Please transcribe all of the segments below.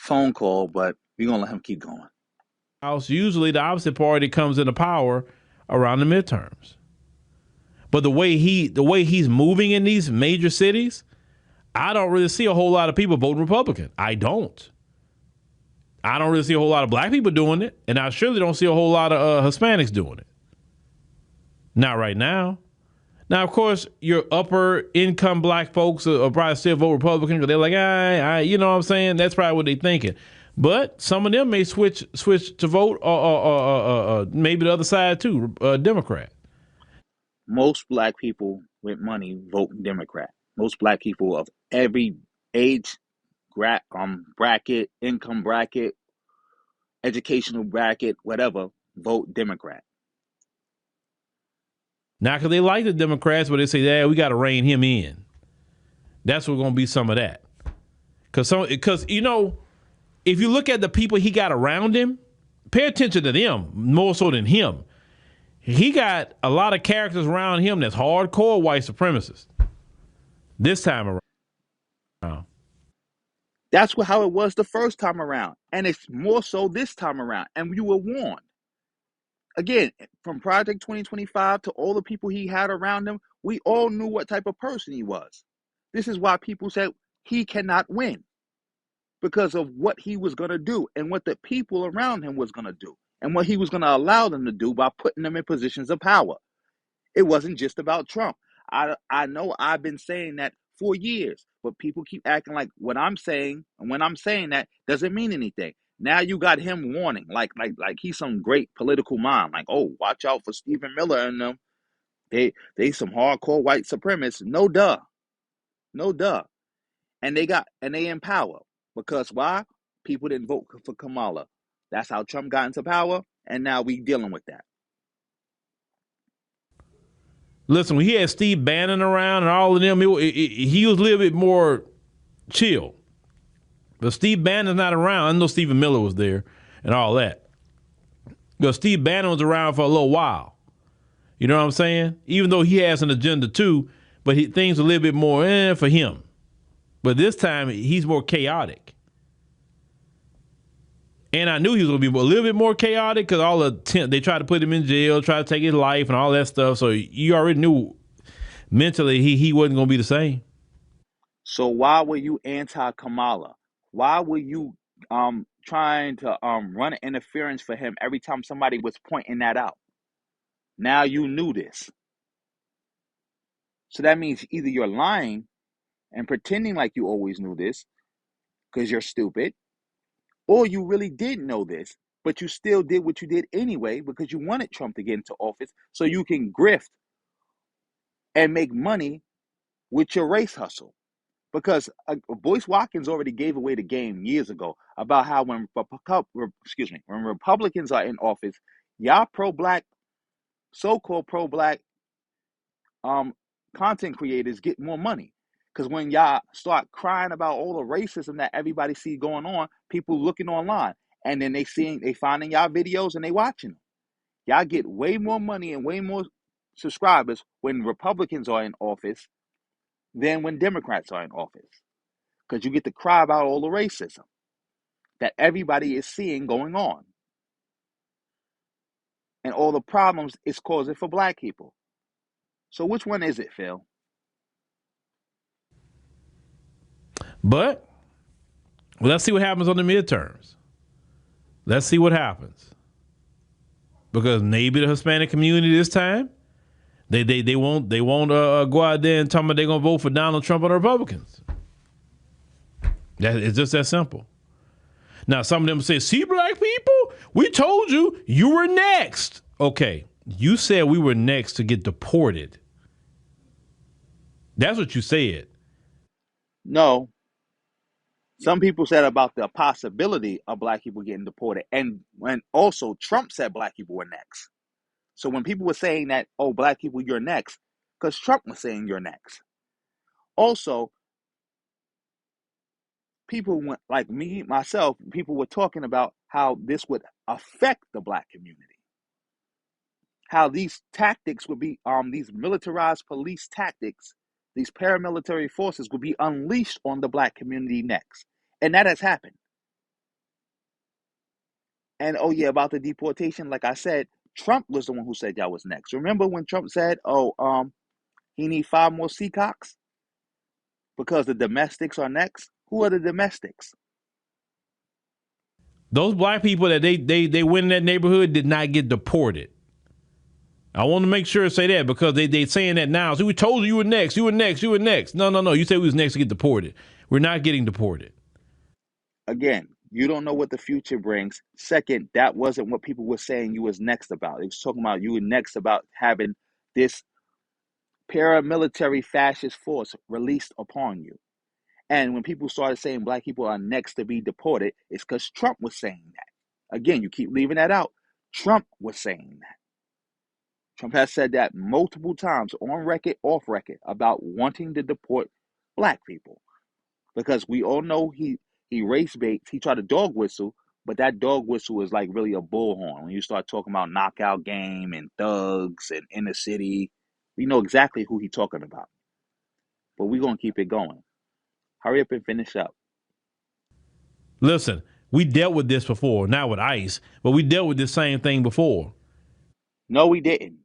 phone call, but we're gonna let him keep going. House, usually the opposite party comes into power around the midterms. But the way he's moving in these major cities, I don't really see a whole lot of people voting Republican. I don't. I don't really see a whole lot of black people doing it, and I surely don't see a whole lot of Hispanics doing it. Not right now. Now, of course, your upper income black folks are probably still vote Republican because they're like, you know what I'm saying? That's probably what they're thinking. But some of them may switch to vote, maybe the other side too, Democrat. Most black people with money vote Democrat. Most black people of every age, bracket, income bracket, educational bracket, whatever, vote Democrat. Now, because they like the Democrats, but they say, yeah, we got to rein him in. That's what's going to be some of that. Because, you know, if you look at the people he got around him, pay attention to them more so than him. He got a lot of characters around him that's hardcore white supremacists. This time around. That's how it was the first time around. And it's more so this time around. And you were warned. Again, from Project 2025 to all the people he had around him, we all knew what type of person he was. This is why people said he cannot win, because of what he was going to do and what the people around him was going to do and what he was going to allow them to do by putting them in positions of power. It wasn't just about Trump. I know I've been saying that for years, but people keep acting like what I'm saying, and when I'm saying that doesn't mean anything. Now you got him warning, like he's some great political mind. Like, oh, watch out for Stephen Miller and them. They some hardcore white supremacists. No duh. And they in power because why? People didn't vote for Kamala. That's how Trump got into power, and now we dealing with that. Listen, when he had Steve Bannon around and all of them, he was a little bit more chill. But Steve Bannon's not around. I know Stephen Miller was there and all that. Because Steve Bannon was around for a little while. You know what I'm saying? Even though he has an agenda too, but things are a little bit more for him. But this time, he's more chaotic. And I knew he was going to be a little bit more chaotic because they tried to put him in jail, try to take his life and all that stuff. So you already knew mentally he wasn't going to be the same. So why were you anti-Kamala? Why were you trying to run interference for him every time somebody was pointing that out? Now you knew this. So that means either you're lying and pretending like you always knew this because you're stupid, or you really did know this, but you still did what you did anyway because you wanted Trump to get into office so you can grift and make money with your race hustle. Because Boyce Watkins already gave away the game years ago about how when Republicans are in office, y'all pro-black, so-called pro-black content creators get more money. Because when y'all start crying about all the racism that everybody see going on, people looking online, and then they finding y'all videos and they watching them. Y'all get way more money and way more subscribers when Republicans are in office than when Democrats are in office. Because you get to cry about all the racism that everybody is seeing going on. And all the problems it's causing for black people. So which one is it, Phil? But let's see what happens on the midterms. Let's see what happens. Because maybe the Hispanic community this time, they won't go out there and tell me they're going to vote for Donald Trump or the Republicans. It's just that simple. Now, some of them say, see, black people, we told you were next. Okay, you said we were next to get deported. That's what you said. No. Some people said about the possibility of black people getting deported. And when also Trump said black people were next. So when people were saying that, oh, black people, you're next, because Trump was saying you're next. Also, people like me, myself, people were talking about how this would affect the black community. How these tactics would be, these militarized police tactics, these paramilitary forces would be unleashed on the black community next. And that has happened. And oh yeah, about the deportation, like I said, Trump was the one who said y'all was next. Remember when Trump said, he need 5 more Seacocks because the domestics are next? Who are the domestics? Those black people that they went in that neighborhood did not get deported. I want to make sure to say that because they saying that now. So we told you were next. You were next. You were next. No. You said we was next to get deported. We're not getting deported. Again, you don't know what the future brings. Second, that wasn't what people were saying you was next about. It was talking about you were next about having this paramilitary fascist force released upon you. And when people started saying black people are next to be deported, it's because Trump was saying that. Again, you keep leaving that out. Trump was saying that. Trump has said that multiple times on record, off record, about wanting to deport black people. Because we all know he race baits, he tried to dog whistle, but that dog whistle is like really a bullhorn. When you start talking about knockout game and thugs and inner city, we know exactly who he's talking about. But we're gonna keep it going. Hurry up and finish up. Listen, we dealt with this before, not with ICE, but we dealt with this same thing before. No, we didn't.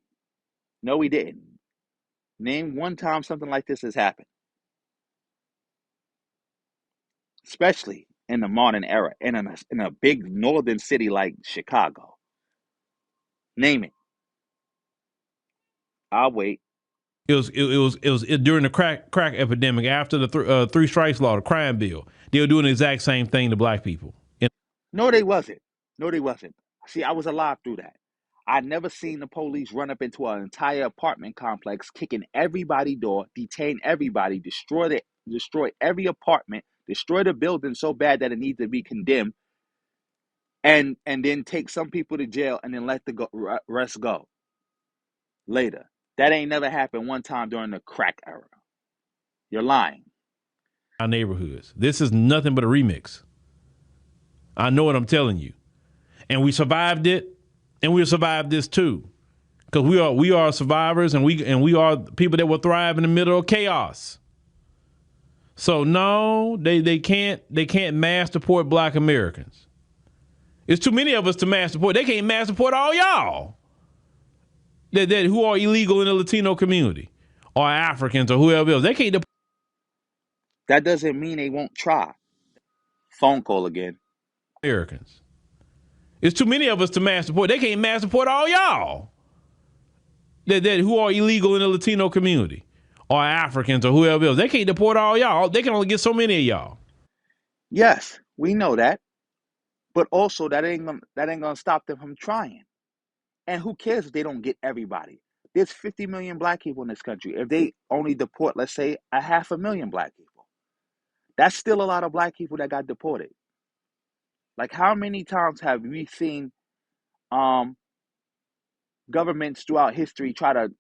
No, we didn't. Name one time something like this has happened, especially in the modern era, and in a big northern city like Chicago. Name it. I'll wait. It was during the crack epidemic after the three strikes law, the crime bill. They were doing the exact same thing to black people. And No, they wasn't. No, they wasn't. See, I was alive through that. I never seen the police run up into an entire apartment complex, kicking everybody door, detain everybody, destroy every apartment, destroy the building so bad that it needs to be condemned, and then take some people to jail and then let the rest go later. That ain't never happened one time during the crack era. You're lying. our neighborhoods. This is nothing but a remix. I know what I'm telling you. And we survived it, and we'll survive this too. Because we are survivors, and we are people that will thrive in the middle of chaos. So no, they can't mass deport black Americans. It's too many of us to mass deport. They can't mass deport all y'all that who are illegal in the Latino community or Africans or whoever else. They can't deport That doesn't mean they won't try. Phone call again. Americans. It's too many of us to mass deport. They can't mass deport all y'all that who are illegal in the Latino community or Africans or whoever else. They can't deport all y'all. They can only get so many of y'all. Yes, we know that. But also that ain't gonna stop them from trying. And who cares if they don't get everybody? There's 50 million black people in this country. If they only deport, let's say, 500,000 black people, that's still a lot of black people that got deported. Like how many times have we seen um, governments throughout history try to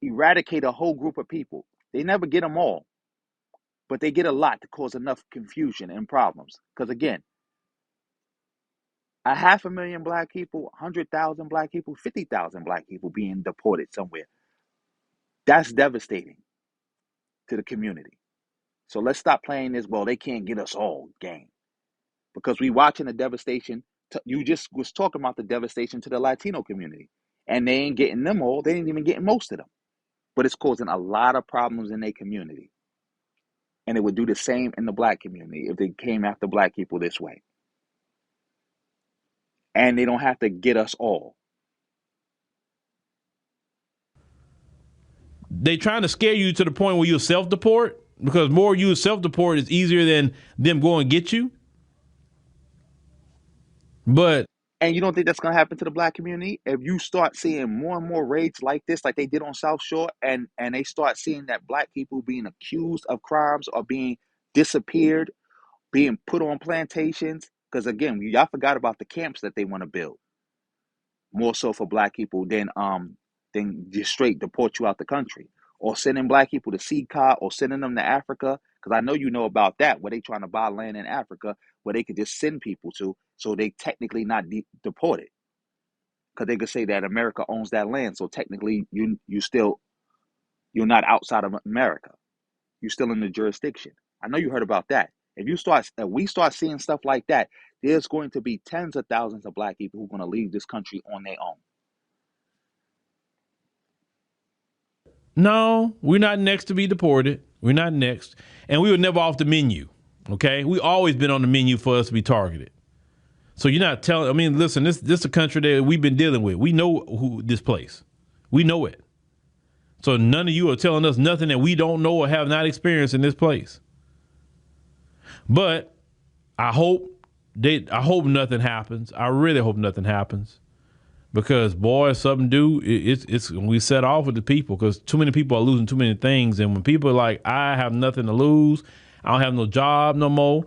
eradicate a whole group of people? They never get them all, but they get a lot to cause enough confusion and problems. Because again, 500,000 black people, 100,000 black people, 50,000 black people being deported somewhere. That's devastating to the community. So let's stop playing this, well, they can't get us all game. Because we watching the devastation. You just was talking about the devastation to the Latino community. And they ain't getting them all. They ain't even getting most of them. But it's causing a lot of problems in their community. And it would do the same in the black community if they came after black people this way. And they don't have to get us all. They trying to scare you to the point where you self deport because more you self deport is easier than them going and get you. But And you don't think that's going to happen to the black community? If you start seeing more and more raids like this, like they did on South Shore, and they start seeing that black people being accused of crimes or being disappeared, being put on plantations, because again, y'all forgot about the camps that they want to build, more so for black people than just straight deport you out the country. Or sending black people to CCOT or sending them to Africa, because I know you know about that, where they trying to buy land in Africa where they could just send people to, so they technically not deported. Because they could say that America owns that land, so technically you're not outside of America. You're still in the jurisdiction. I know you heard about that. If we start seeing stuff like that, there's going to be tens of thousands of black people who are going to leave this country on their own. No, we're not next to be deported. We're not next. And we were never off the menu. Okay. We always been on the menu for us to be targeted. So you're not telling, I mean, listen, this is a country that we've been dealing with. We know this place. We know it. So none of you are telling us nothing that we don't know or have not experienced in this place. But I hope nothing happens. I really hope nothing happens. Because boy, if something do, it's we set off with the people, because too many people are losing too many things. And when people are like, I have nothing to lose, I don't have no job no more.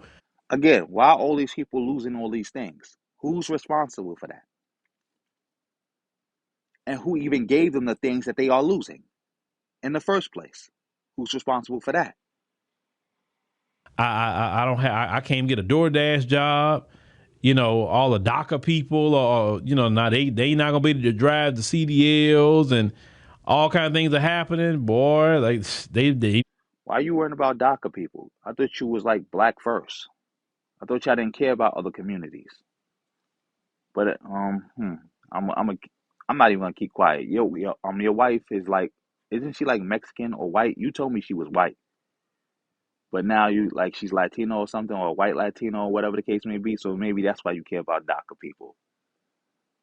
Again, why are all these people losing all these things? Who's responsible for that? And who even gave them the things that they are losing in the first place? Who's responsible for that? I don't have, I can't get a DoorDash job. You know, all the DACA people are, you know, now they not gonna be able to drive the CDLs, and all kind of things are happening. Boy, like they Why are you worrying about DACA people? I thought you was like black first. I thought y'all didn't care about other communities. But I'm a, I'm not even gonna keep quiet. Your wife is like, isn't she like Mexican or white? You told me she was white, but now you like she's Latino or something, or white Latino or whatever the case may be. So maybe that's why you care about DACA people.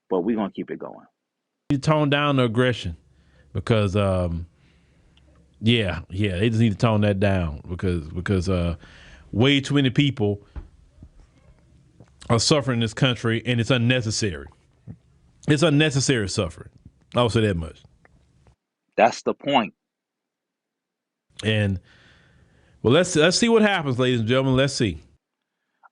But we're gonna keep it going. tone down the aggression, because they just need to tone that down, because way too many people are suffering in this country, and it's unnecessary. It's unnecessary suffering. I'll say that much. That's the point. And well, let's see what happens, ladies and gentlemen. Let's see.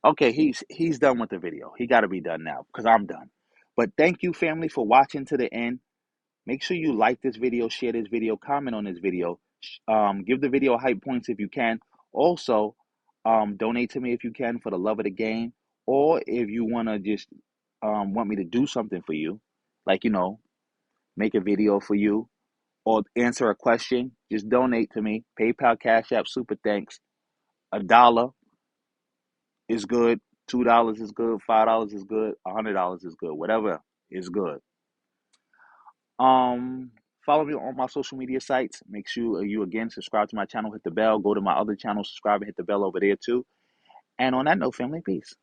Okay, he's done with the video. He got to be done now because I'm done. But thank you, family, for watching to the end. Make sure you like this video, share this video, comment on this video. Give the video hype points if you can. Also, donate to me if you can for the love of the game. Or if you want to just want me to do something for you, like, make a video for you or answer a question, just donate to me. PayPal, Cash App, super thanks. $1 is good. $2 is good. $5 is good. $100 is good. Whatever is good. Um, Follow me on my social media sites. Make sure you again subscribe to my channel, hit the bell, go to my other channel, subscribe and hit the bell over there too. And on that note, family, peace.